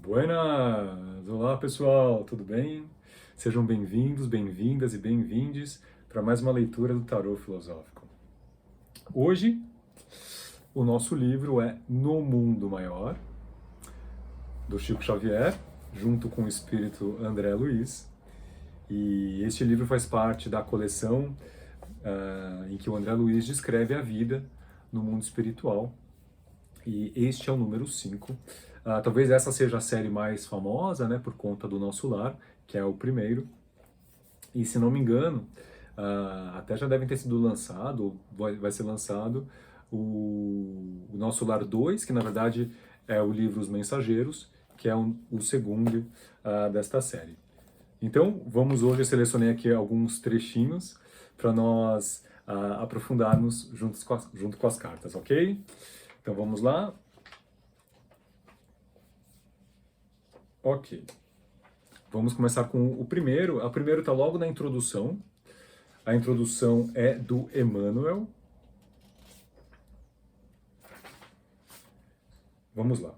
Buenas! Olá pessoal, tudo bem? Sejam bem-vindos, bem-vindas e bem-vindes para mais uma leitura do Tarô Filosófico. Hoje, o nosso livro é No Mundo Maior, do Chico Xavier, junto com o espírito André Luiz. E este livro faz parte da coleção em que o André Luiz descreve a vida no mundo espiritual. E este é o número 5. Talvez essa seja a série mais famosa, né, por conta do Nosso Lar, que é o primeiro. E se não me engano, até já devem ter sido lançado, ou vai ser lançado, o Nosso Lar 2, que na verdade é o livro Os Mensageiros, que é o segundo desta série. Então, vamos hoje, eu selecionei aqui alguns trechinhos para nós aprofundarmos junto com as cartas, ok? Então vamos lá. Ok. Vamos começar com o primeiro. O primeiro está logo na introdução. A introdução é do Emmanuel. Vamos lá.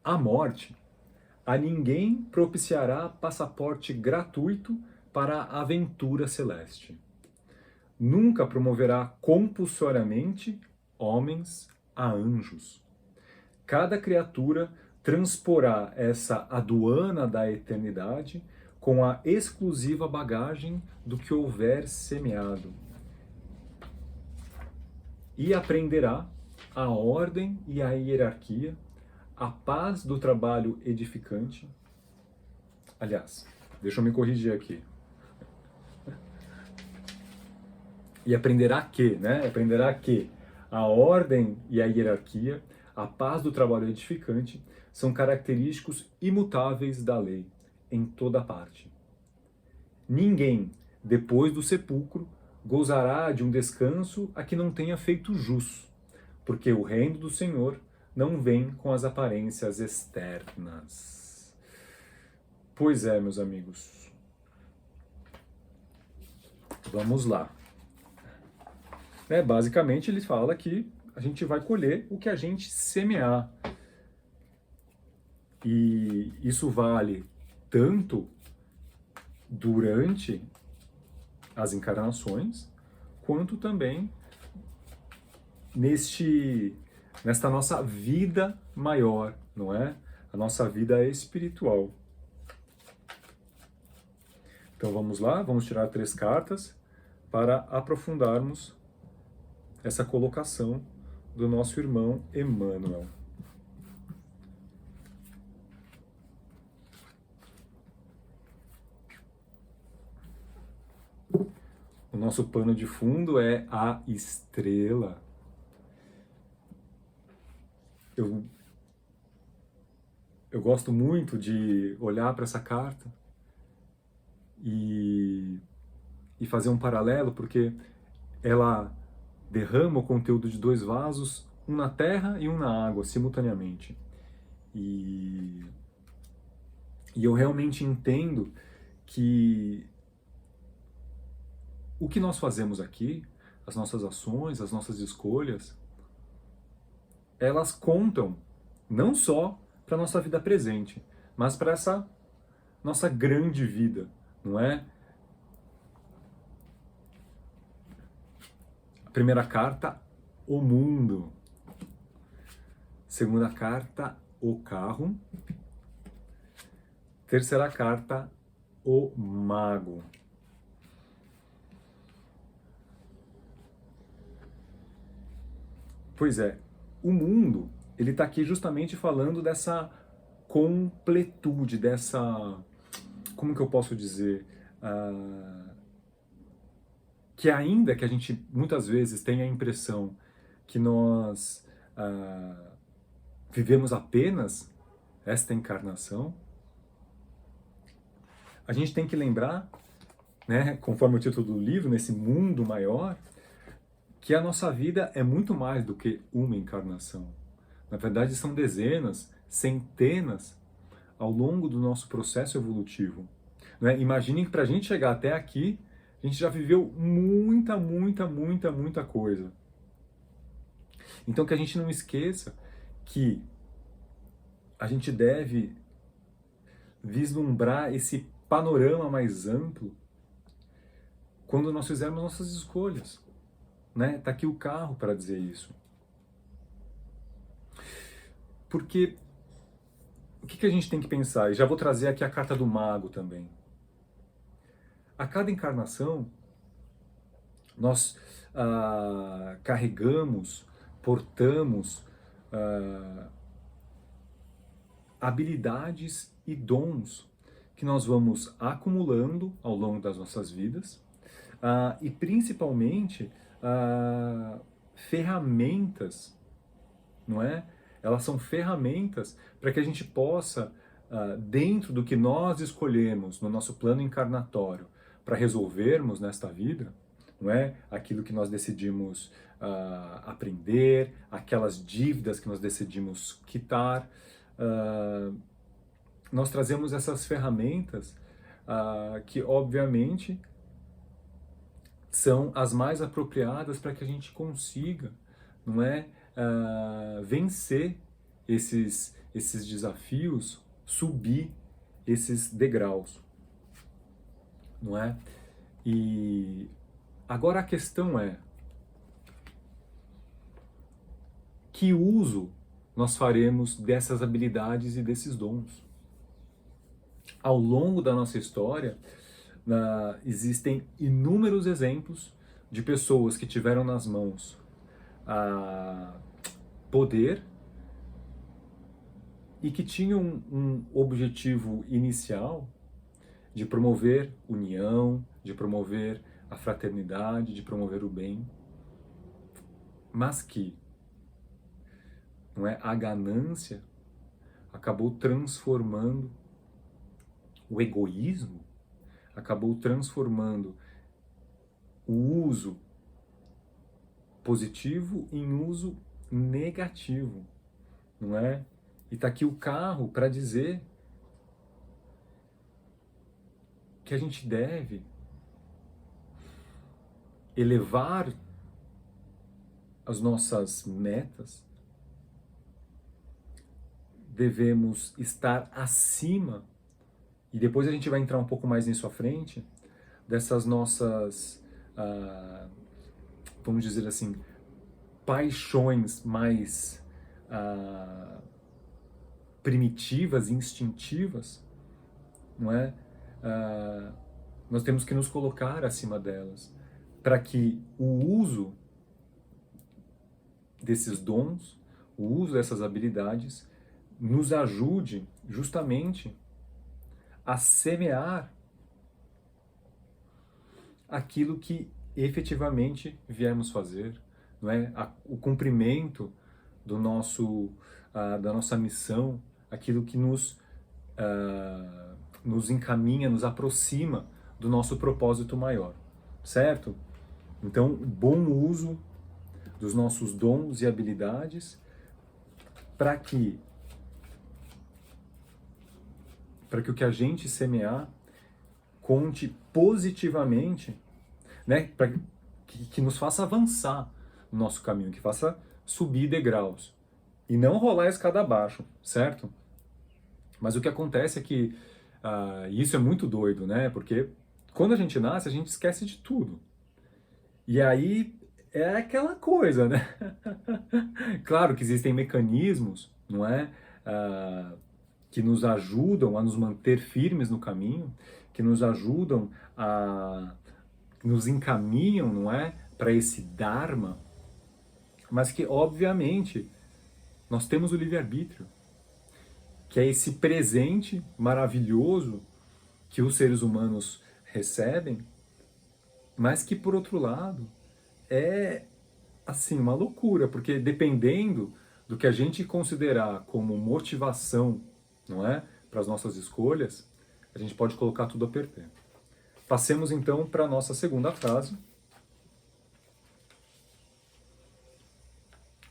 A morte a ninguém propiciará passaporte gratuito para a aventura celeste. Nunca promoverá compulsoriamente homens a anjos. Cada criatura transporá essa aduana da eternidade com a exclusiva bagagem do que houver semeado. E aprenderá a ordem e a hierarquia, a paz do trabalho edificante. Aliás, deixa eu me corrigir aqui. E aprenderá que, né? Aprenderá que a ordem e a hierarquia, a paz do trabalho edificante, são característicos imutáveis da lei, em toda parte. Ninguém, depois do sepulcro, gozará de um descanso a que não tenha feito jus, porque o reino do Senhor não vem com as aparências externas. Pois é, meus amigos. Vamos lá. Basicamente, ele fala que a gente vai colher o que a gente semear. E isso vale tanto durante as encarnações, quanto também nesta nossa vida maior, não é? A nossa vida espiritual. Então vamos lá, vamos tirar 3 cartas para aprofundarmos essa colocação do nosso irmão Emmanuel. O nosso pano de fundo é a estrela. Eu gosto muito de olhar para essa carta e fazer um paralelo, porque ela derrama o conteúdo de 2 vasos, um na terra e um na água, simultaneamente. E eu realmente entendo que o que nós fazemos aqui, as nossas ações, as nossas escolhas, elas contam não só para a nossa vida presente, mas para essa nossa grande vida, não é? A primeira carta, o mundo. Segunda carta, o carro. Terceira carta, o mago. Pois é, o mundo, ele está aqui justamente falando dessa completude, dessa, como que eu posso dizer, que ainda que a gente muitas vezes tenha a impressão que nós vivemos apenas esta encarnação, a gente tem que lembrar, né, conforme o título do livro, nesse mundo maior, que a nossa vida é muito mais do que uma encarnação. Na verdade, são dezenas, centenas ao longo do nosso processo evolutivo. Né? Imaginem que para a gente chegar até aqui, a gente já viveu muita, muita, muita, muita coisa. Então que a gente não esqueça que a gente deve vislumbrar esse panorama mais amplo quando nós fizermos nossas escolhas, né? Tá aqui o carro para dizer isso. Porque o que a gente tem que pensar? E já vou trazer aqui a carta do mago também. A cada encarnação, nós carregamos, portamos habilidades e dons que nós vamos acumulando ao longo das nossas vidas e principalmente ferramentas, não é? Elas são ferramentas para que a gente possa, dentro do que nós escolhemos no nosso plano encarnatório para resolvermos nesta vida, não é? Aquilo que nós decidimos aprender, aquelas dívidas que nós decidimos quitar, nós trazemos essas ferramentas que, obviamente, são as mais apropriadas para que a gente consiga, não é, vencer esses desafios, subir esses degraus, não é? E agora a questão é: que uso nós faremos dessas habilidades e desses dons? Ao longo da nossa história, existem inúmeros exemplos de pessoas que tiveram nas mãos poder e que tinham um objetivo inicial de promover união, de promover a fraternidade, de promover o bem, mas que, não é, a ganância acabou transformando o egoísmo, acabou transformando o uso positivo em uso negativo, não é? E está aqui o carro para dizer que a gente deve elevar as nossas metas, devemos estar acima, e depois a gente vai entrar um pouco mais nisso à frente, dessas nossas, vamos dizer assim, paixões mais primitivas e instintivas, não é? Nós temos que nos colocar acima delas, para que o uso desses dons, o uso dessas habilidades, nos ajude justamente a semear aquilo que efetivamente viemos fazer, não é? O cumprimento do nosso, da nossa missão, aquilo que nos encaminha, nos aproxima do nosso propósito maior, certo? Então, bom uso dos nossos dons e habilidades para que o que a gente semear conte positivamente, né? Para que nos faça avançar no nosso caminho, que faça subir degraus e não rolar a escada abaixo, certo? Mas o que acontece é que isso é muito doido, né? Porque quando a gente nasce, a gente esquece de tudo. E aí é aquela coisa, né? Claro que existem mecanismos, não é? Que nos ajudam a nos manter firmes no caminho, que nos ajudam nos encaminham, não é? Para esse Dharma, mas que, obviamente, nós temos o livre-arbítrio, que é esse presente maravilhoso que os seres humanos recebem, mas que, por outro lado, é, assim, uma loucura, porque dependendo do que a gente considerar como motivação, não é, para as nossas escolhas, a gente pode colocar tudo a perder. Passemos então para a nossa segunda frase.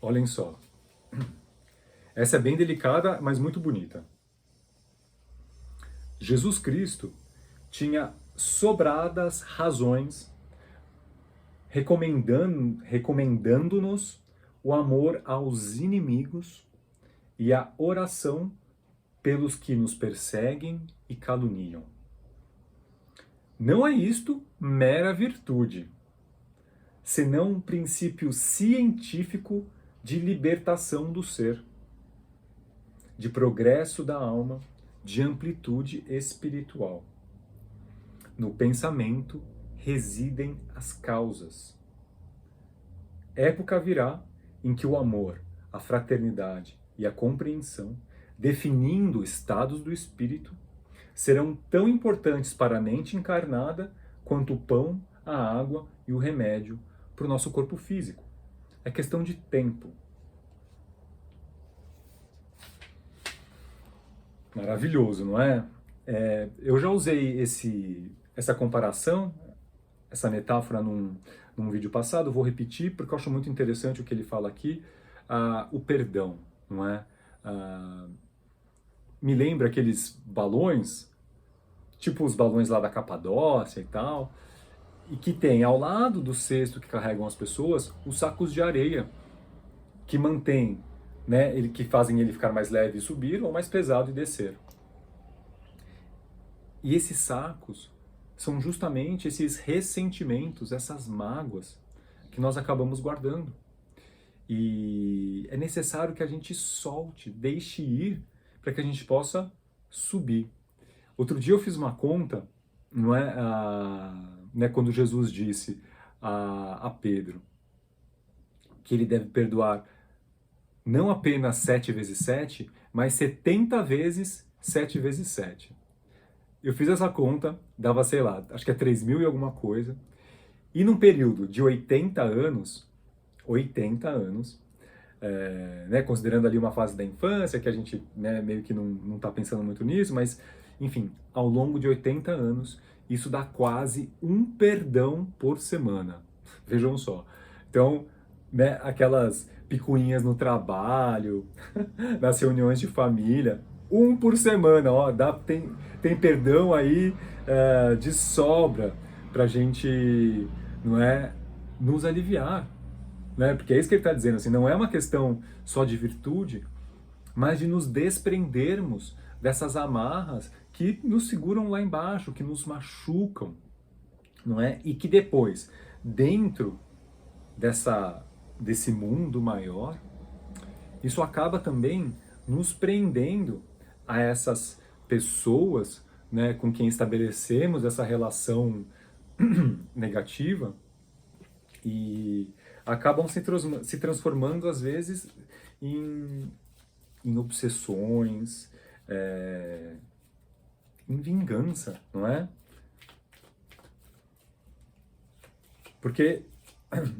Olhem só. Essa é bem delicada, mas muito bonita. Jesus Cristo tinha sobradas razões recomendando-nos o amor aos inimigos e a oração pelos que nos perseguem e caluniam. Não é isto mera virtude, senão um princípio científico de libertação do ser, de progresso da alma, de amplitude espiritual. No pensamento residem as causas. Época virá em que o amor, a fraternidade e a compreensão, definindo estados do espírito, serão tão importantes para a mente encarnada quanto o pão, a água e o remédio para o nosso corpo físico. É questão de tempo. Maravilhoso, não é? Eu já usei essa comparação, essa metáfora num vídeo passado, vou repetir porque eu acho muito interessante o que ele fala aqui, o perdão, não é? Me lembra aqueles balões, tipo os balões lá da Capadócia e tal, e que tem ao lado do cesto que carregam as pessoas os sacos de areia que mantêm, né, que fazem ele ficar mais leve e subir ou mais pesado e descer. E esses sacos são justamente esses ressentimentos, essas mágoas que nós acabamos guardando. E é necessário que a gente solte, deixe ir, para que a gente possa subir. Outro dia eu fiz uma conta, não é, né, quando Jesus disse a Pedro que ele deve perdoar não apenas 7 vezes 7, mas 70 vezes 7 vezes 7. Eu fiz essa conta, dava, sei lá, acho que é 3.000 e alguma coisa, e num período de 80 anos, né, considerando ali uma fase da infância, que a gente, né, meio que não tá pensando muito nisso, mas, enfim, ao longo de 80 anos, isso dá quase um perdão por semana. Vejam só. Então, né, aquelas picuinhas no trabalho, nas reuniões de família, um por semana, ó, tem perdão aí de sobra pra gente, não é, nos aliviar. Né? Porque é isso que ele está dizendo, assim, não é uma questão só de virtude, mas de nos desprendermos dessas amarras que nos seguram lá embaixo, que nos machucam, não é? E que depois, dentro desse mundo maior, isso acaba também nos prendendo a essas pessoas, né, com quem estabelecemos essa relação negativa, e acabam se transformando, às vezes, em obsessões, em vingança, não é? Porque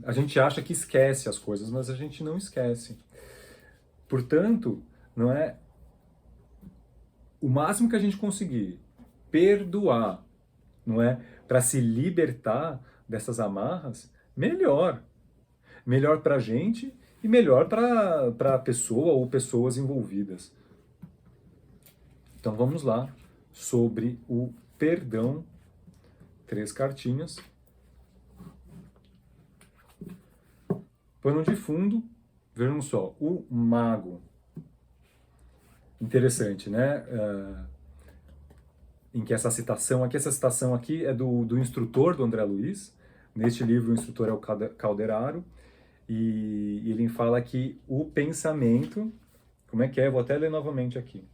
a gente acha que esquece as coisas, mas a gente não esquece. Portanto, não é? O máximo que a gente conseguir perdoar, não é? Para se libertar dessas amarras, melhor. Melhor para a gente e melhor para a pessoa ou pessoas envolvidas. Então vamos lá, sobre o perdão, 3 cartinhas. Pano de fundo, vejam só, o mago. Interessante, né? Em que essa citação aqui é do instrutor, do André Luiz. Neste livro o instrutor é o Calderaro. E ele fala que o pensamento, como é que é? Vou até ler novamente aqui.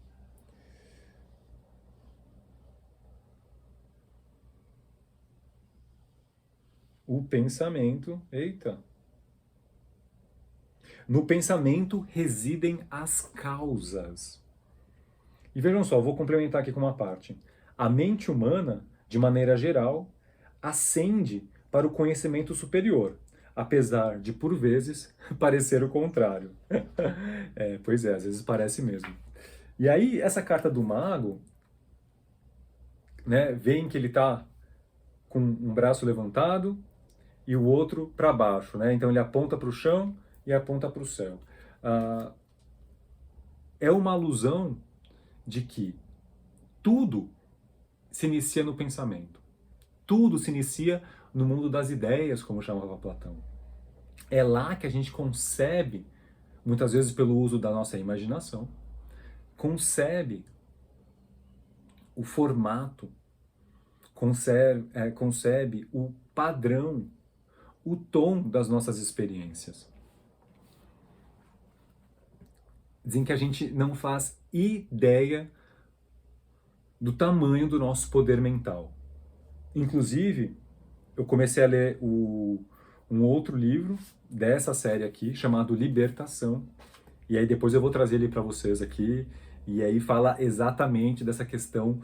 O pensamento, no pensamento residem as causas. E vejam só, vou complementar aqui com uma parte. A mente humana, de maneira geral, ascende para o conhecimento superior, apesar de, por vezes, parecer o contrário. Pois é, às vezes parece mesmo. E aí, essa carta do mago, né, vem que ele está com um braço levantado e o outro para baixo, né? Então ele aponta para o chão e aponta para o céu. É uma alusão de que tudo se inicia no pensamento. Tudo se inicia no mundo das ideias, como chamava Platão. É lá que a gente concebe, muitas vezes pelo uso da nossa imaginação, concebe o formato, concebe o padrão, o tom das nossas experiências. Dizem que a gente não faz ideia do tamanho do nosso poder mental. Inclusive, eu comecei a ler um outro livro dessa série aqui, chamado Libertação, e aí depois eu vou trazer ele para vocês aqui, e aí fala exatamente dessa questão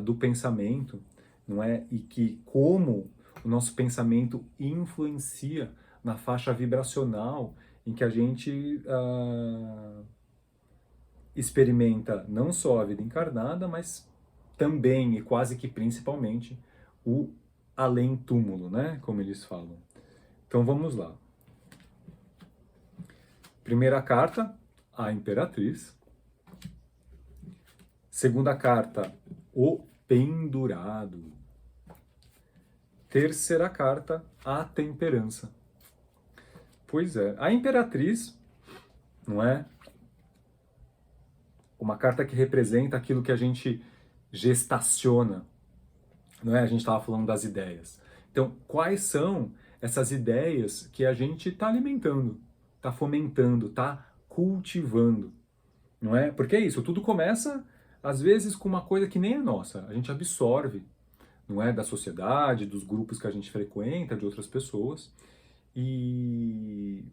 do pensamento, não é? E que como o nosso pensamento influencia na faixa vibracional em que a gente experimenta não só a vida encarnada, mas também e quase que principalmente o além-túmulo, né? Como eles falam. Então vamos lá. Primeira carta, a Imperatriz. Segunda carta, o Pendurado. Terceira carta, a Temperança. Pois é, a Imperatriz, não é? Uma carta que representa aquilo que a gente gestaciona, não é? A gente estava falando das ideias. Então, quais são essas ideias que a gente está alimentando, está fomentando, está cultivando, não é? Porque é isso, tudo começa, às vezes, com uma coisa que nem é nossa. A gente absorve, não é? Da sociedade, dos grupos que a gente frequenta, de outras pessoas, e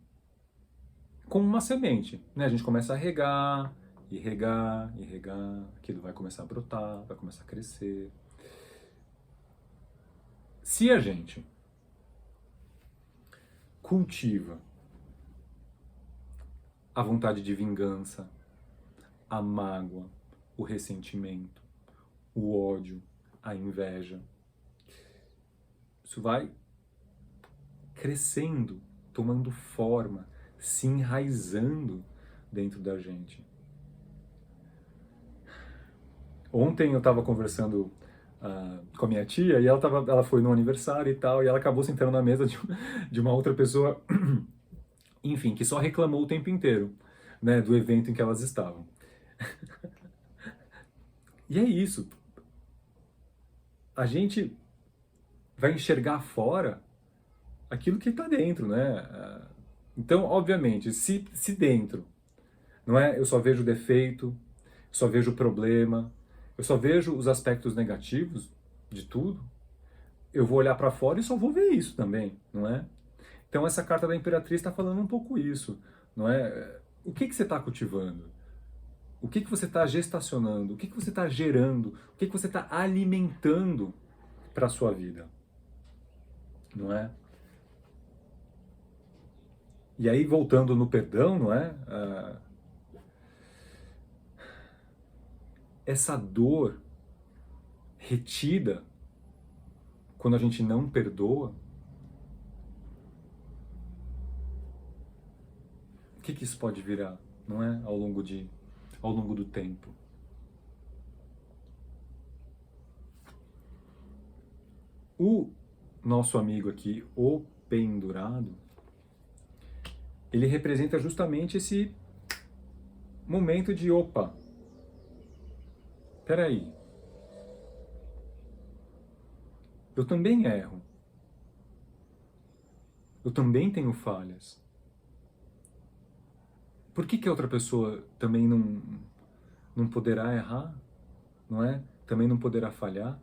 como uma semente, né? A gente começa a regar, e regar, e regar, aquilo vai começar a brotar, vai começar a crescer. Se a gente cultiva a vontade de vingança, a mágoa, o ressentimento, o ódio, a inveja, isso vai crescendo, tomando forma, se enraizando dentro da gente. Ontem eu estava conversando com a minha tia e ela foi no aniversário e tal, e ela acabou sentando na mesa de uma outra pessoa, enfim, que só reclamou o tempo inteiro, né, do evento em que elas estavam. E é isso. A gente vai enxergar fora aquilo que está dentro, né? Então, obviamente, se dentro, não é? Eu só vejo defeito, só vejo problema, eu só vejo os aspectos negativos de tudo, eu vou olhar para fora e só vou ver isso também, não é? Então essa carta da Imperatriz está falando um pouco isso, não é? O que você está cultivando? O que você está gestacionando? O que você está gerando? O que você está alimentando para a sua vida? Não é? E aí, voltando no perdão, não é? Essa dor retida quando a gente não perdoa, o que isso pode virar, não é? Ao longo do tempo. O nosso amigo aqui, o pendurado, ele representa justamente esse momento de opa, peraí, eu também erro, eu também tenho falhas. Por que a outra pessoa também não poderá errar, não é? Também não poderá falhar?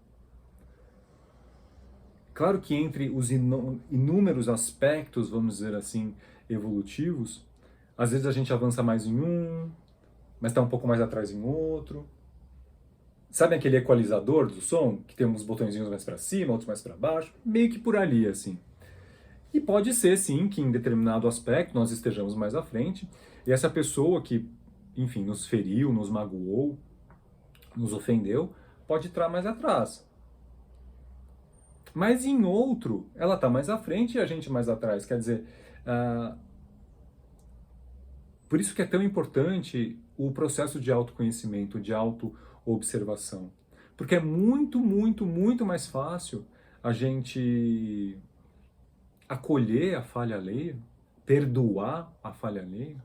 Claro que entre os inúmeros aspectos, vamos dizer assim, evolutivos, às vezes a gente avança mais em um, mas está um pouco mais atrás em outro. Sabe aquele equalizador do som, que tem uns botõezinhos mais para cima, outros mais para baixo? Meio que por ali, assim. E pode ser, sim, que em determinado aspecto nós estejamos mais à frente, e essa pessoa que, enfim, nos feriu, nos magoou, nos ofendeu, pode estar mais atrás. Mas em outro, ela está mais à frente e a gente mais atrás. Quer dizer, por isso que é tão importante o processo de autoconhecimento, de autoobservação. Porque é muito, muito, muito mais fácil a gente acolher a falha alheia, perdoar a falha alheia,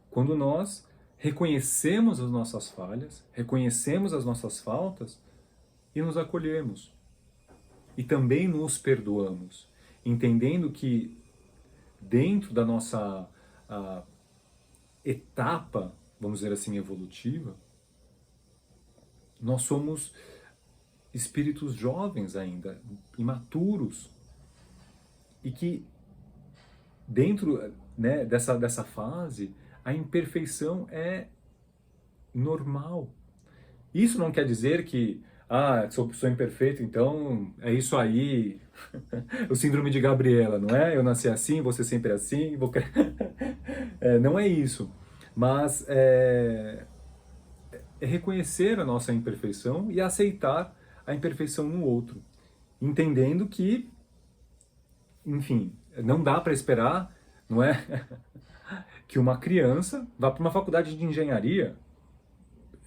quando nós reconhecemos as nossas falhas, reconhecemos as nossas faltas e nos acolhemos. E também nos perdoamos, entendendo que dentro da nossa etapa, vamos dizer assim, evolutiva, nós somos espíritos jovens ainda, imaturos, e que dentro, né, dessa fase, a imperfeição é normal. Isso não quer dizer que, sou imperfeito, então é isso aí, o síndrome de Gabriela, não é? Eu nasci assim, você sempre é assim, não é isso. Mas é reconhecer a nossa imperfeição e aceitar a imperfeição no outro, entendendo que, enfim, não dá para esperar, não é, que uma criança vá para uma faculdade de engenharia.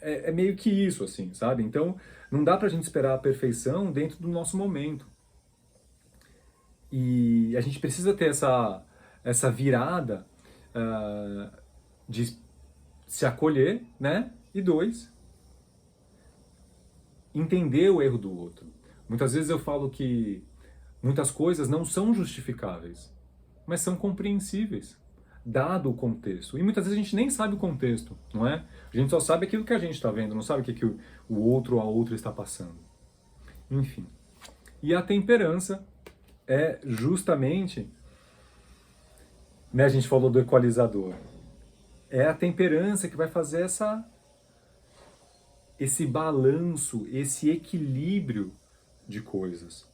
É meio que isso, assim, sabe? Então, não dá para a gente esperar a perfeição dentro do nosso momento. E a gente precisa ter essa virada de se acolher, né? E dois, entender o erro do outro. Muitas vezes eu falo que muitas coisas não são justificáveis, mas são compreensíveis, dado o contexto. E muitas vezes a gente nem sabe o contexto, não é? A gente só sabe aquilo que a gente está vendo, não sabe o que o outro ou a outra está passando. Enfim. E a temperança é justamente, né, a gente falou do equalizador, é a temperança que vai fazer esse balanço, esse equilíbrio de coisas,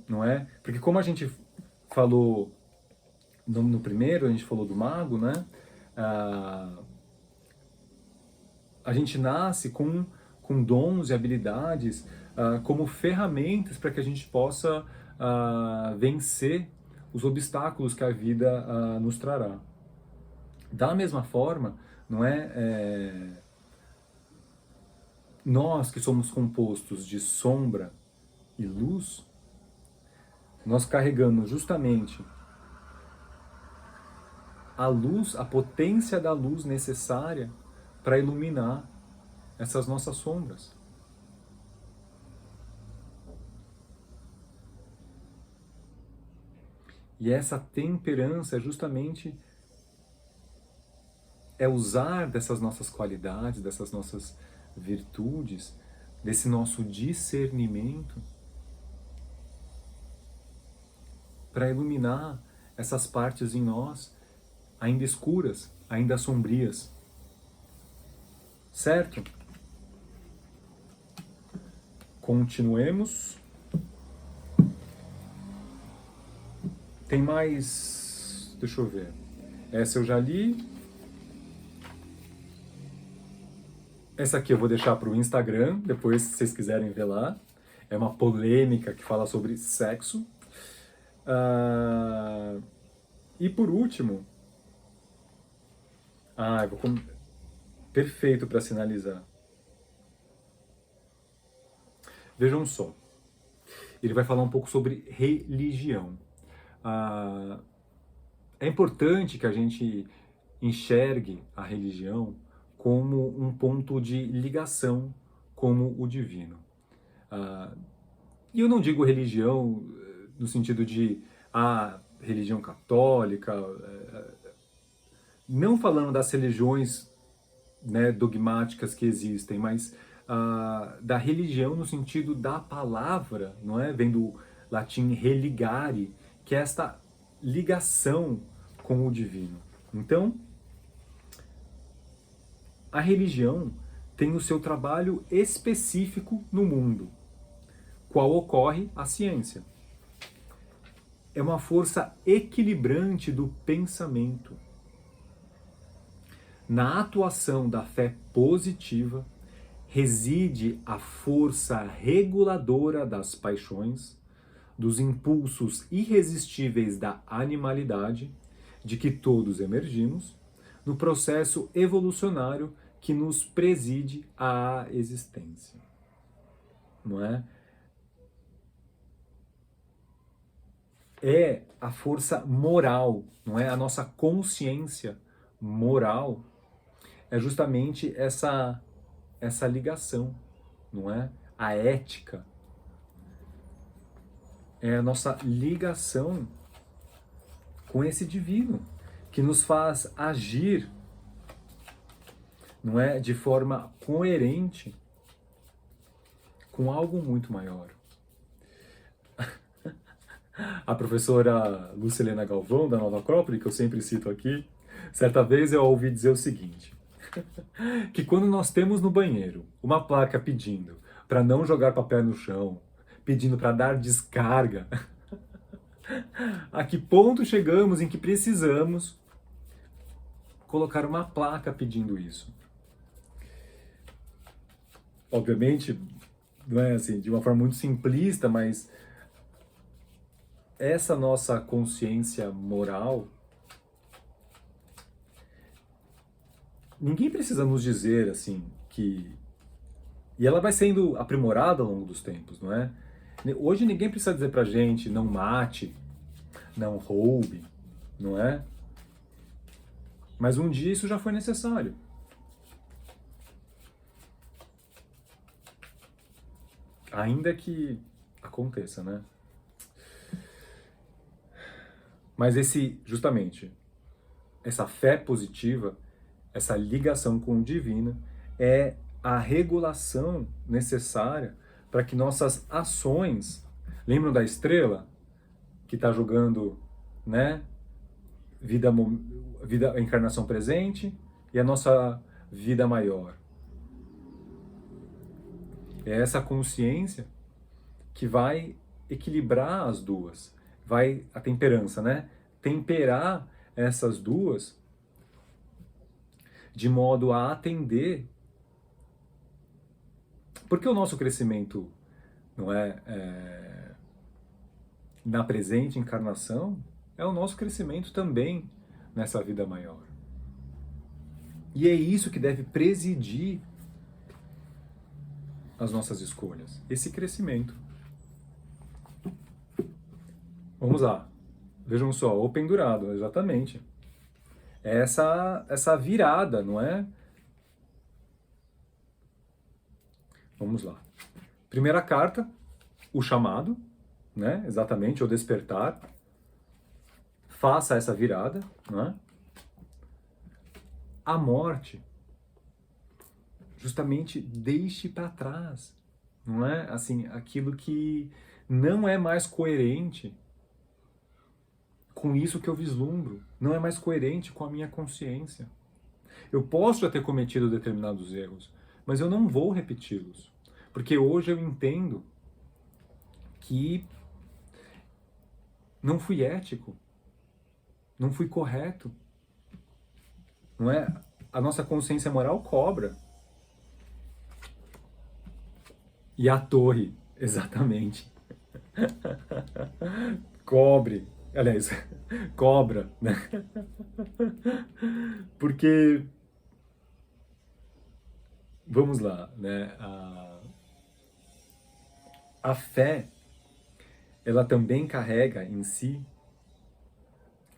não é? Porque como a gente falou no primeiro, a gente falou do mago, né? A gente nasce com dons e habilidades como ferramentas para que a gente possa vencer os obstáculos que a vida nos trará. Da mesma forma, não é, nós que somos compostos de sombra e luz, nós carregamos justamente a luz, a potência da luz necessária para iluminar essas nossas sombras. E essa temperança justamente é usar dessas nossas qualidades, dessas nossas virtudes, desse nosso discernimento para iluminar essas partes em nós ainda escuras, ainda sombrias. Certo? Continuemos. Tem mais... Deixa eu ver. Essa eu já li. Essa aqui eu vou deixar para o Instagram, depois se vocês quiserem ver lá. É uma polêmica que fala sobre sexo. E por último... Perfeito para sinalizar. Vejam só. Ele vai falar um pouco sobre religião. É importante que a gente enxergue a religião como um ponto de ligação com o divino. E eu não digo religião no sentido de religião católica, não falando das religiões, né, dogmáticas que existem, mas da religião no sentido da palavra, não é? Vem do latim religare, que é esta ligação com o divino. Então, a religião tem o seu trabalho específico no mundo, qual ocorre a ciência. É uma força equilibrante do pensamento. Na atuação da fé positiva reside a força reguladora das paixões, dos impulsos irresistíveis da animalidade, de que todos emergimos, no processo evolucionário que nos preside à existência. Não é? É a força moral, não é? A nossa consciência moral é justamente essa ligação, não é? A ética é a nossa ligação com esse divino, que nos faz agir, não é, de forma coerente com algo muito maior. A professora Lucilena Galvão, da Nova Acrópole, que eu sempre cito aqui, certa vez eu ouvi dizer o seguinte, que quando nós temos no banheiro uma placa pedindo para não jogar papel no chão, pedindo para dar descarga, a que ponto chegamos em que precisamos colocar uma placa pedindo isso? Obviamente, não é assim, de uma forma muito simplista, mas essa nossa consciência moral, ninguém precisa nos dizer assim que... E ela vai sendo aprimorada ao longo dos tempos, não é? Hoje ninguém precisa dizer pra gente não mate, não roube, não é? Mas um dia isso já foi necessário. Ainda que aconteça, né? Mas justamente, essa fé positiva, essa ligação com o divino, é a regulação necessária para que nossas ações, lembram da estrela que está jogando, né, vida, encarnação presente e a nossa vida maior. É essa consciência que vai equilibrar as duas, vai a temperança, né? Temperar essas duas de modo a atender, porque o nosso crescimento não na presente encarnação, é o nosso crescimento também nessa vida maior. E é isso que deve presidir as nossas escolhas, esse crescimento. Vamos lá. Vejam só, o pendurado, exatamente. É essa virada, não é? Vamos lá. Primeira carta, o chamado, né? Exatamente, o despertar. Faça essa virada, não é? A morte, justamente deixe para trás, não é? Assim, aquilo que não é mais coerente com isso que eu vislumbro, não é mais coerente com a minha consciência. Eu posso já ter cometido determinados erros, mas eu não vou repeti-los, porque hoje eu entendo que não fui ético, não fui correto, não é? A nossa consciência moral cobra. E a torre, exatamente. Cobre, aliás, cobra, né? Porque, vamos lá, né? A fé, ela também carrega em si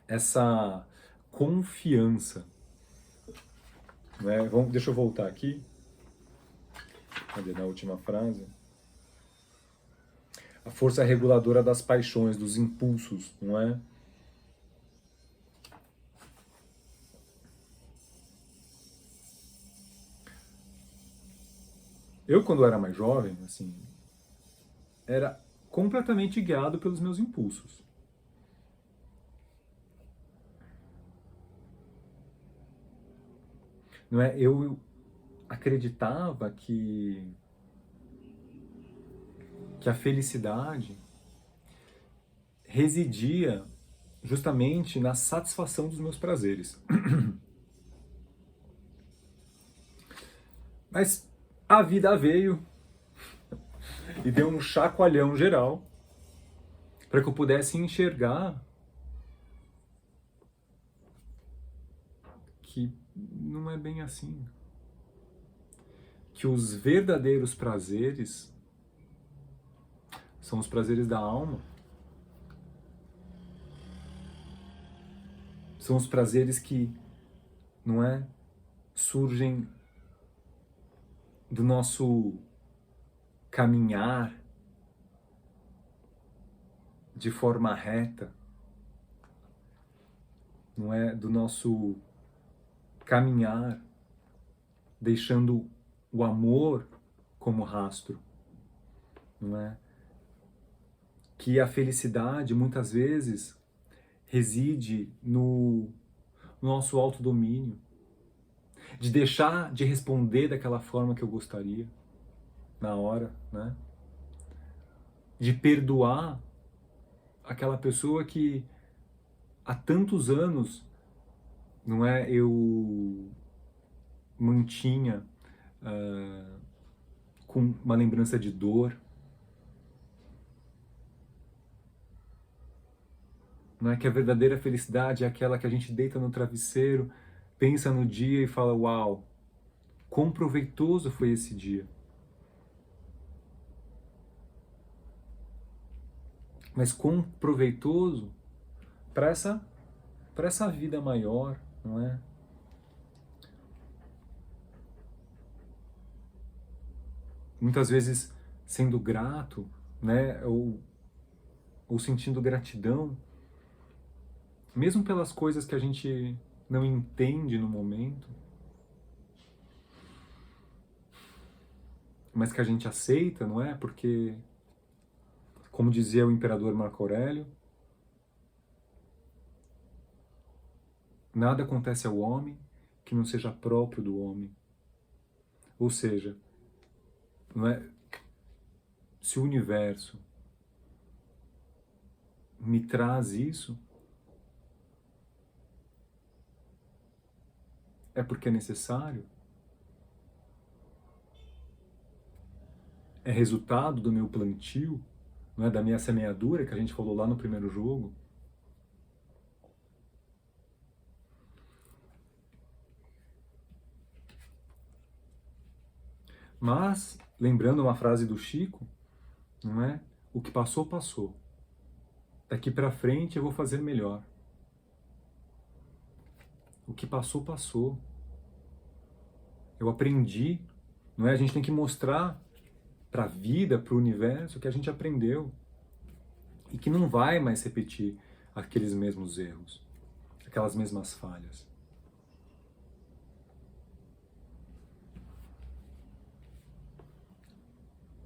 essa confiança, né? Deixa eu voltar aqui. Cadê na última frase? A força reguladora das paixões, dos impulsos, não é? Eu, quando era mais jovem, assim, era completamente guiado pelos meus impulsos. Não é? Eu acreditava que a felicidade residia justamente na satisfação dos meus prazeres. Mas a vida veio e deu um chacoalhão geral para que eu pudesse enxergar que não é bem assim. Que os verdadeiros prazeres são os prazeres da alma. São os prazeres que, não é, surgem do nosso caminhar de forma reta, não é? Do nosso caminhar deixando o amor como rastro, não é? Que a felicidade muitas vezes reside no nosso autodomínio, de deixar de responder daquela forma que eu gostaria na hora, né? De perdoar aquela pessoa que há tantos anos, não é, eu mantinha com uma lembrança de dor, não é? Que a verdadeira felicidade é aquela que a gente deita no travesseiro, pensa no dia e fala, uau, quão proveitoso foi esse dia. Mas quão proveitoso para essa vida maior, não é? Muitas vezes sendo grato, né, ou sentindo gratidão, mesmo pelas coisas que a gente não entende no momento, mas que a gente aceita, não é? Porque, como dizia o imperador Marco Aurélio, nada acontece ao homem que não seja próprio do homem. Ou seja, não é? Se o universo me traz isso, é porque é necessário, é resultado do meu plantio, não é? Da minha semeadura, que a gente falou lá no primeiro jogo. Mas, lembrando uma frase do Chico, não é? O que passou, passou. Daqui para frente eu vou fazer melhor. O que passou, passou. Eu aprendi, não é? A gente tem que mostrar para a vida, para o universo, que a gente aprendeu e que não vai mais repetir aqueles mesmos erros, aquelas mesmas falhas.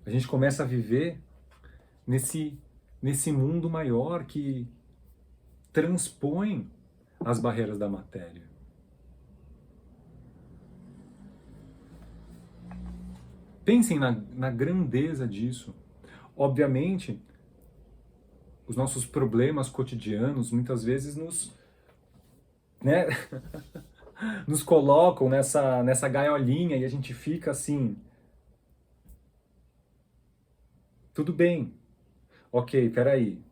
A gente começa a viver nesse mundo maior que transpõe as barreiras da matéria. Pensem na grandeza disso. Obviamente, os nossos problemas cotidianos muitas vezes né, nos colocam nessa gaiolinha e a gente fica assim, tudo bem, ok, peraí,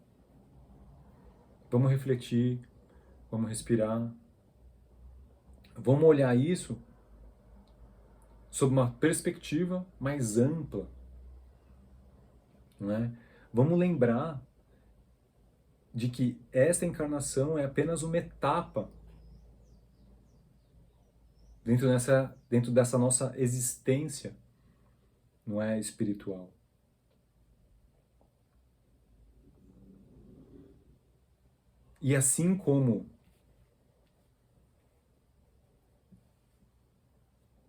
vamos refletir, vamos respirar, vamos olhar isso sob uma perspectiva mais ampla, não é? Vamos lembrar de que esta encarnação é apenas uma etapa dentro dessa nossa existência, não é, espiritual. E assim como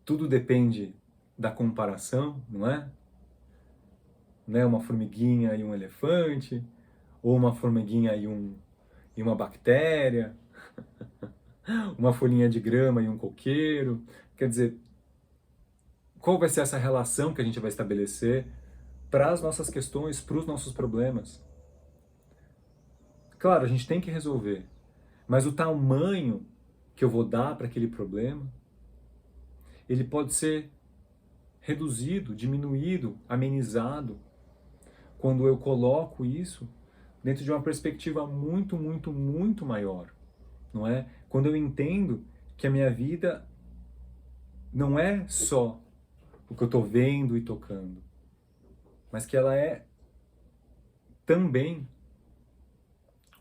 tudo depende da comparação, não é? Né? Uma formiguinha e um elefante, ou uma formiguinha e uma bactéria, uma folhinha de grama e um coqueiro. Quer dizer, qual vai ser essa relação que a gente vai estabelecer para as nossas questões, para os nossos problemas? Claro, a gente tem que resolver, mas o tamanho que eu vou dar para aquele problema, ele pode ser reduzido, diminuído, amenizado, quando eu coloco isso dentro de uma perspectiva muito, muito, muito maior, não é? Quando eu entendo que a minha vida não é só o que eu estou vendo e tocando, mas que ela é também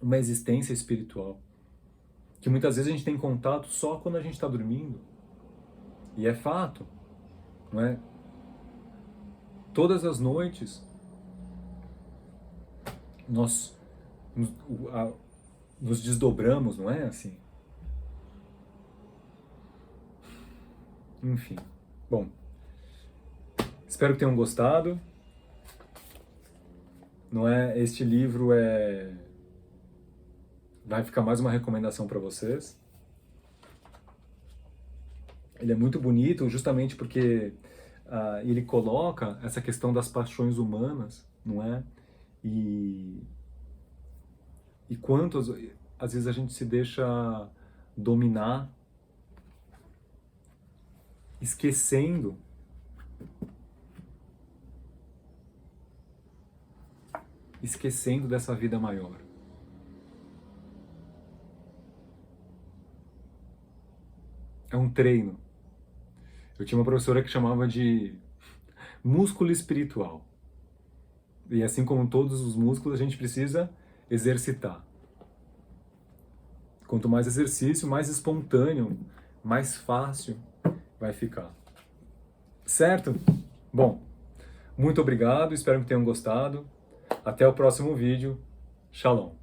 uma existência espiritual, que muitas vezes a gente tem contato só quando a gente está dormindo, E é fato, não é? Todas as noites nós nos desdobramos, não é assim? Enfim. Bom, espero que tenham gostado. Não é? Este livro vai ficar mais uma recomendação para vocês. Ele é muito bonito, justamente porque ele coloca essa questão das paixões humanas, não é? E quanto às vezes a gente se deixa dominar, esquecendo dessa vida maior. É um treino. Eu tinha uma professora que chamava de músculo espiritual. E assim como todos os músculos, a gente precisa exercitar. Quanto mais exercício, mais espontâneo, mais fácil vai ficar. Certo? Bom, muito obrigado, espero que tenham gostado. Até o próximo vídeo. Shalom.